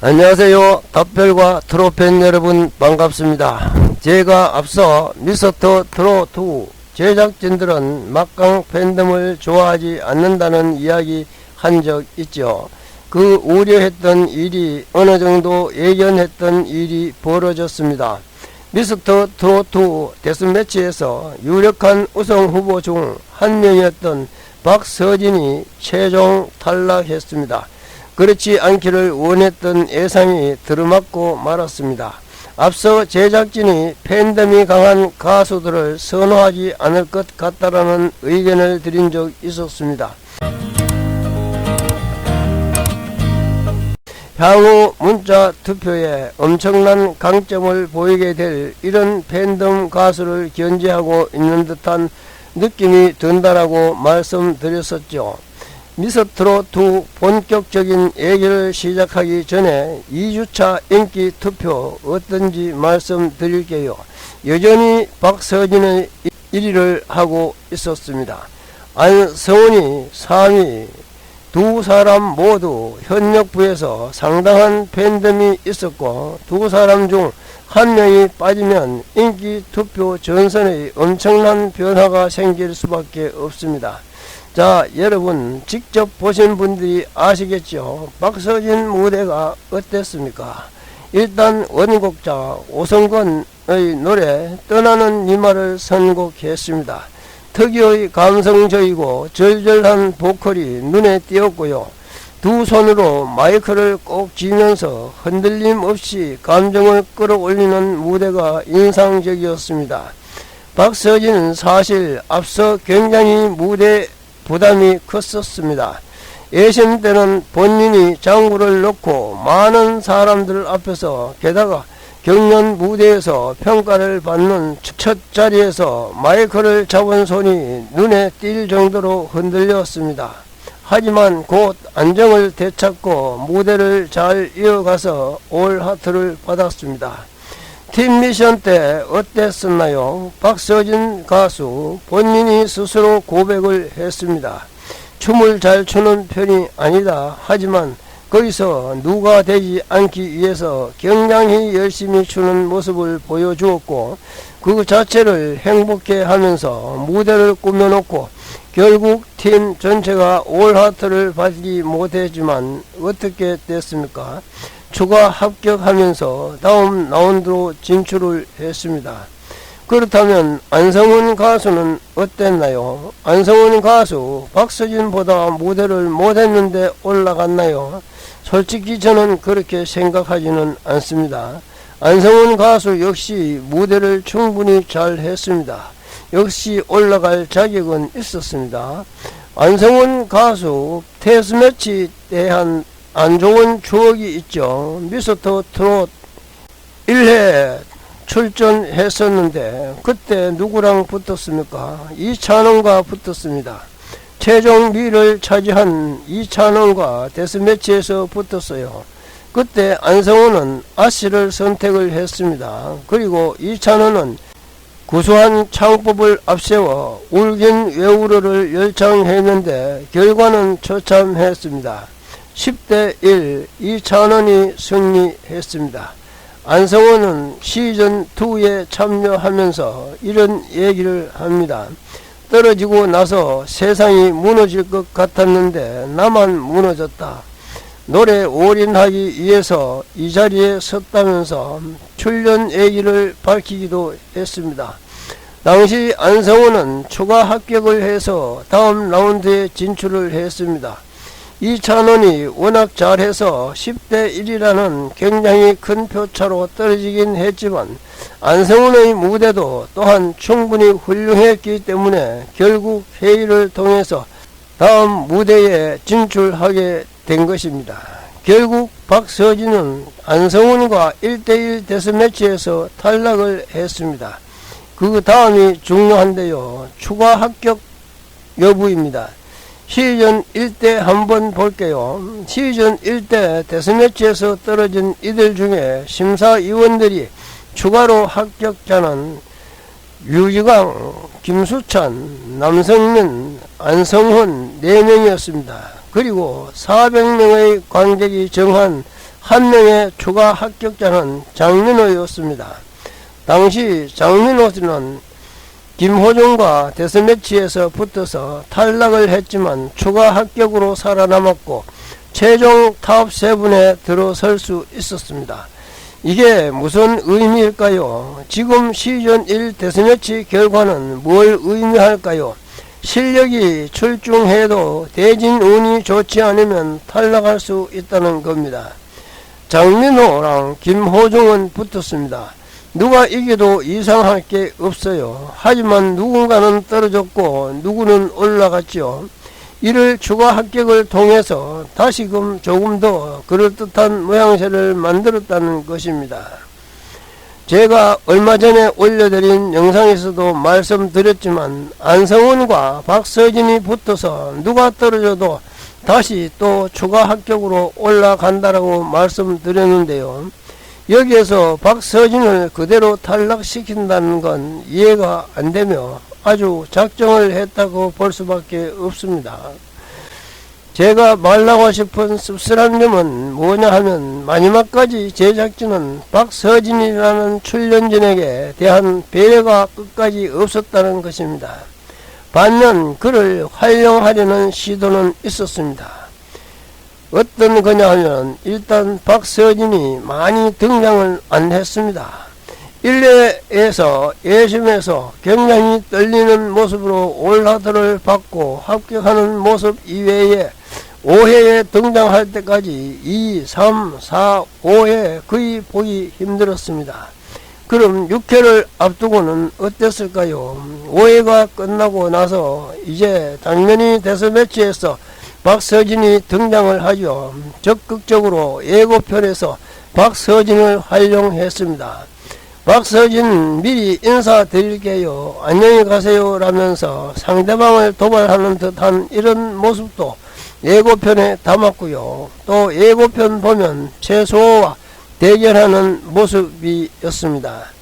안녕하세요. 답별과 트로팬 여러분 반갑습니다. 제가 앞서 미스터 트롯2 제작진들은 막강 팬덤을 좋아하지 않는다는 이야기 한 적 있죠. 그 우려했던 일이 어느정도 예견했던 일이 벌어졌습니다. 미스터 트롯2 데스매치에서 유력한 우승 후보 중 한 명이었던 박서진이 최종 탈락했습니다. 그렇지 않기를 원했던 예상이 들어맞고 말았습니다. 앞서 제작진이 팬덤이 강한 가수들을 선호하지 않을 것 같다라는 의견을 드린 적 있었습니다. 향후 문자 투표에 엄청난 강점을 보이게 될 이런 팬덤 가수를 견제하고 있는 듯한 느낌이 든다라고 말씀드렸었죠. 미스트롯2 본격적인 얘기를 시작하기 전에 2주차 인기 투표 어떤지 말씀드릴게요. 여전히 박서진의 1위를 하고 있었습니다. 안성훈이 3위. 두 사람 모두 현역부에서 상당한 팬덤이 있었고 두 사람 중 한 명이 빠지면 인기 투표 전선에 엄청난 변화가 생길 수밖에 없습니다. 자, 여러분 직접 보신 분들이 아시겠죠? 박서진 무대가 어땠습니까? 일단 원곡자 오성근의 노래 떠나는 니마를 선곡했습니다. 특유의 감성적이고 절절한 보컬이 눈에 띄었고요. 두 손으로 마이크를 꼭 쥐면서 흔들림 없이 감정을 끌어올리는 무대가 인상적이었습니다. 박서진은 사실 앞서 굉장히 무대 부담이 컸었습니다. 예선 때는 본인이 장구를 넣고 많은 사람들 앞에서 게다가 경연 무대에서 평가를 받는 첫 자리에서 마이크를 잡은 손이 눈에 띌 정도로 흔들렸습니다. 하지만 곧 안정을 되찾고 무대를 잘 이어가서 올 하트를 받았습니다. 팀 미션 때 어땠었나요? 박서진 가수 본인이 스스로 고백을 했습니다. 춤을 잘 추는 편이 아니다. 하지만 거기서 누가 되지 않기 위해서 굉장히 열심히 추는 모습을 보여주었고 그 자체를 행복해 하면서 무대를 꾸며놓고 결국 팀 전체가 올 하트를 받지 못했지만 어떻게 됐습니까? 추가 합격하면서 다음 라운드로 진출을 했습니다. 그렇다면 안성훈 가수는 어땠나요? 안성훈 가수 박서진보다 무대를 못했는데 올라갔나요? 솔직히 저는 그렇게 생각하지는 않습니다. 안성훈 가수 역시 무대를 충분히 잘 했습니다. 역시 올라갈 자격은 있었습니다. 안성훈 가수 데스매치 대한 안 좋은 추억이 있죠. 미스터 트롯 1회 출전했었는데 그때 누구랑 붙었습니까? 이찬원과 붙었습니다. 최종 미를 차지한 이찬원과 데스매치에서 붙었어요. 그때 안성훈은 아씨를 선택을 했습니다. 그리고 이찬원은 구수한 창법을 앞세워 울긴 왜 울어를 열창했는데 결과는 처참했습니다. 10대 1 이찬원이 승리했습니다. 안성훈은 시즌2에 참여하면서 이런 얘기를 합니다. 떨어지고 나서 세상이 무너질 것 같았는데 나만 무너졌다. 노래 올인하기 위해서 이 자리에 섰다면서 출연 얘기를 밝히기도 했습니다. 당시 안성훈은 추가 합격을 해서 다음 라운드에 진출을 했습니다. 이찬원이 워낙 잘해서 10대 1이라는 굉장히 큰 표차로 떨어지긴 했지만 안성훈의 무대도 또한 충분히 훌륭했기 때문에 결국 회의를 통해서 다음 무대에 진출하게 된 것입니다. 결국 박서진은 안성훈과 1대1 데스매치에서 탈락을 했습니다. 그 다음이 중요한데요. 추가 합격 여부입니다. 시즌 1때 한번 볼게요. 시즌 1때 데스매치에서 떨어진 이들 중에 심사위원들이 추가로 합격자는 유지강, 김수찬, 남성민, 안성훈 4명이었습니다. 그리고 400명의 관객이 정한 한 명의 추가 합격자는 장민호였습니다. 당시 장민호는 김호중과 데스매치에서 붙어서 탈락을 했지만 추가 합격으로 살아남았고 최종 탑 7에 들어설 수 있었습니다. 이게 무슨 의미일까요? 지금 시즌 1 데스매치 결과는 뭘 의미할까요? 실력이 출중해도 대진 운이 좋지 않으면 탈락할 수 있다는 겁니다. 장민호랑 김호중은 붙었습니다. 누가 이겨도 이상할 게 없어요. 하지만 누군가는 떨어졌고 누구는 올라갔죠. 이를 추가 합격을 통해서 다시금 조금 더 그럴듯한 모양새를 만들었다는 것입니다. 제가 얼마 전에 올려드린 영상에서도 말씀드렸지만 안성훈과 박서진이 붙어서 누가 떨어져도 다시 또 추가 합격으로 올라간다라고 말씀드렸는데요. 여기에서 박서진을 그대로 탈락시킨다는 건 이해가 안되며 아주 작정을 했다고 볼 수밖에 없습니다. 제가 말하고 싶은 씁쓸한 점은 뭐냐 하면 마지막까지 제작진은 박서진이라는 출연진에게 대한 배려가 끝까지 없었다는 것입니다. 반면 그를 활용하려는 시도는 있었습니다. 어떤 거냐 하면 일단 박서진이 많이 등장을 안 했습니다. 1회에서 예심에서 굉장히 떨리는 모습으로 올라들을 받고 합격하는 모습 이외에 5회에 등장할 때까지 2, 3, 4, 5회 거의 보기 힘들었습니다. 그럼 6회를 앞두고는 어땠을까요? 5회가 끝나고 나서 이제 당연히 데스매치에서 박서진이 등장을 하죠. 적극적으로 예고편에서 박서진을 활용했습니다. 박서진 미리 인사드릴게요. 안녕히 가세요 라면서 상대방을 도발하는 듯한 이런 모습도 예고편에 담았고요. 또 예고편 보면 최소호와 대결하는 모습이었습니다.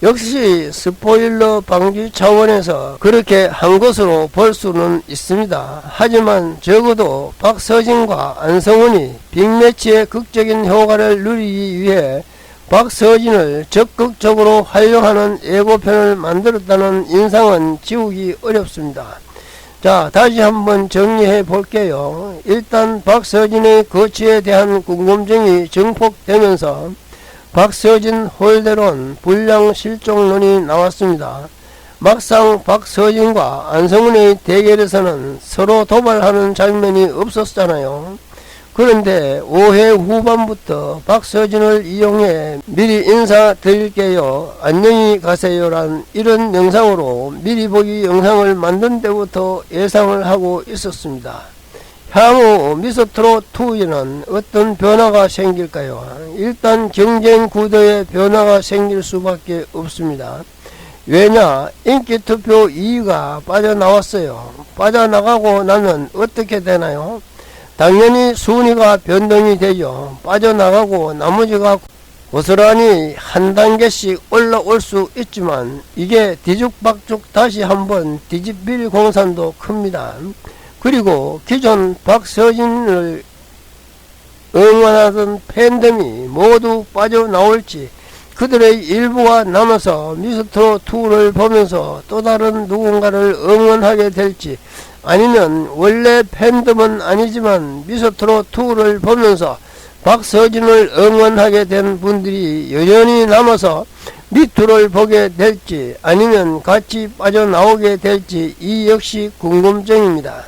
역시 스포일러 방지 차원에서 그렇게 한 것으로 볼 수는 있습니다. 하지만 적어도 박서진과 안성훈이 빅매치의 극적인 효과를 누리기 위해 박서진을 적극적으로 활용하는 예고편을 만들었다는 인상은 지우기 어렵습니다. 자, 다시 한번 정리해 볼게요. 일단 박서진의 거취에 대한 궁금증이 증폭되면서 박서진 홀대론 불량 실종론이 나왔습니다. 막상 박서진과 안성훈의 대결에서는 서로 도발하는 장면이 없었잖아요. 그런데 5회 후반부터 박서진을 이용해 미리 인사드릴게요. 안녕히 가세요란 이런 영상으로 미리 보기 영상을 만든 때부터 예상을 하고 있었습니다. 향후 미스트롯2에는 어떤 변화가 생길까요? 일단 경쟁 구도에 변화가 생길 수밖에 없습니다. 왜냐? 인기투표 2위가 빠져나왔어요. 빠져나가고 나면 어떻게 되나요? 당연히 순위가 변동이 되죠. 빠져나가고 나머지가 고스란히 한 단계씩 올라올 수 있지만 이게 뒤죽박죽 다시 한번 뒤집힐 공산도 큽니다. 그리고 기존 박서진을 응원하던 팬덤이 모두 빠져나올지 그들의 일부가 남아서 미스트롯2를 보면서 또 다른 누군가를 응원하게 될지 아니면 원래 팬덤은 아니지만 미스트롯2를 보면서 박서진을 응원하게 된 분들이 여전히 남아서 미투를 보게 될지 아니면 같이 빠져나오게 될지 이 역시 궁금증입니다.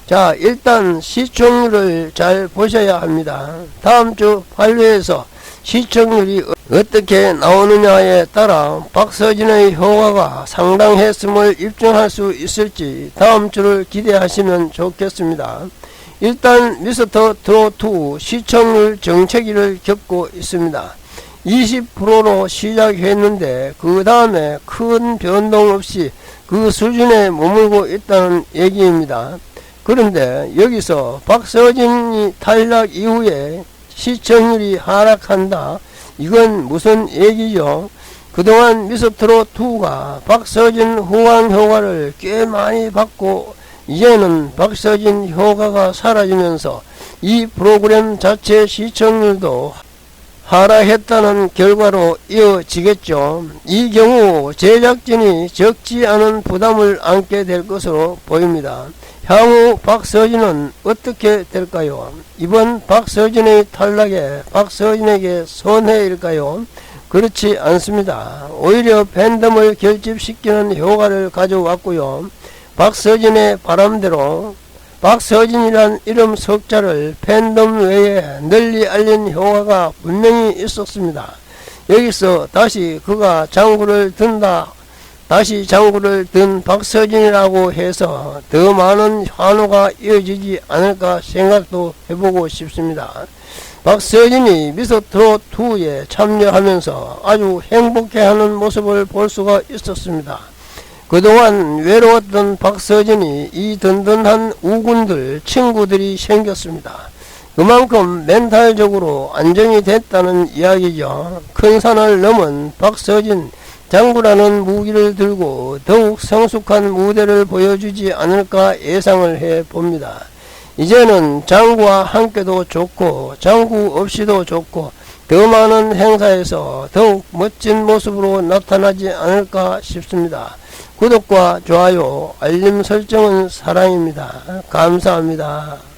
자, 일단 시청률을 잘 보셔야 합니다. 다음주 8회에서 시청률이 어떻게 나오느냐에 따라 박서진의 효과가 상당했음을 입증할 수 있을지 다음 주를 기대하시면 좋겠습니다. 일단 미스터트롯2 시청률 정체기를 겪고 있습니다. 20%로 시작했는데 그 다음에 큰 변동 없이 그 수준에 머물고 있다는 얘기입니다. 그런데 여기서 박서진이 탈락 이후에 시청률이 하락한다. 이건 무슨 얘기죠? 그동안 미스트롯2가 박서진 후원 효과를 꽤 많이 받고 이제는 박서진 효과가 사라지면서 이 프로그램 자체 시청률도 하락했다는 결과로 이어지겠죠. 이 경우 제작진이 적지 않은 부담을 안게 될 것으로 보입니다. 향후 박서진은 어떻게 될까요? 이번 박서진의 탈락에 박서진에게 손해일까요? 그렇지 않습니다. 오히려 팬덤을 결집시키는 효과를 가져왔고요. 박서진의 바람대로 박서진이란 이름 석자를 팬덤 외에 널리 알린 효과가 분명히 있었습니다. 여기서 다시 그가 장구를 든다, 다시 장구를 든 박서진이라고 해서 더 많은 환호가 이어지지 않을까 생각도 해보고 싶습니다. 박서진이 미스트롯2에 참여하면서 아주 행복해하는 모습을 볼 수가 있었습니다. 그동안 외로웠던 박서진이 이 든든한 우군들 친구들이 생겼습니다. 그만큼 멘탈적으로 안정이 됐다는 이야기죠. 큰 산을 넘은 박서진, 장구라는 무기를 들고 더욱 성숙한 무대를 보여주지 않을까 예상을 해봅니다. 이제는 장구와 함께도 좋고 장구 없이도 좋고 더 많은 행사에서 더욱 멋진 모습으로 나타나지 않을까 싶습니다. 구독과 좋아요, 알림 설정은 사랑입니다. 감사합니다.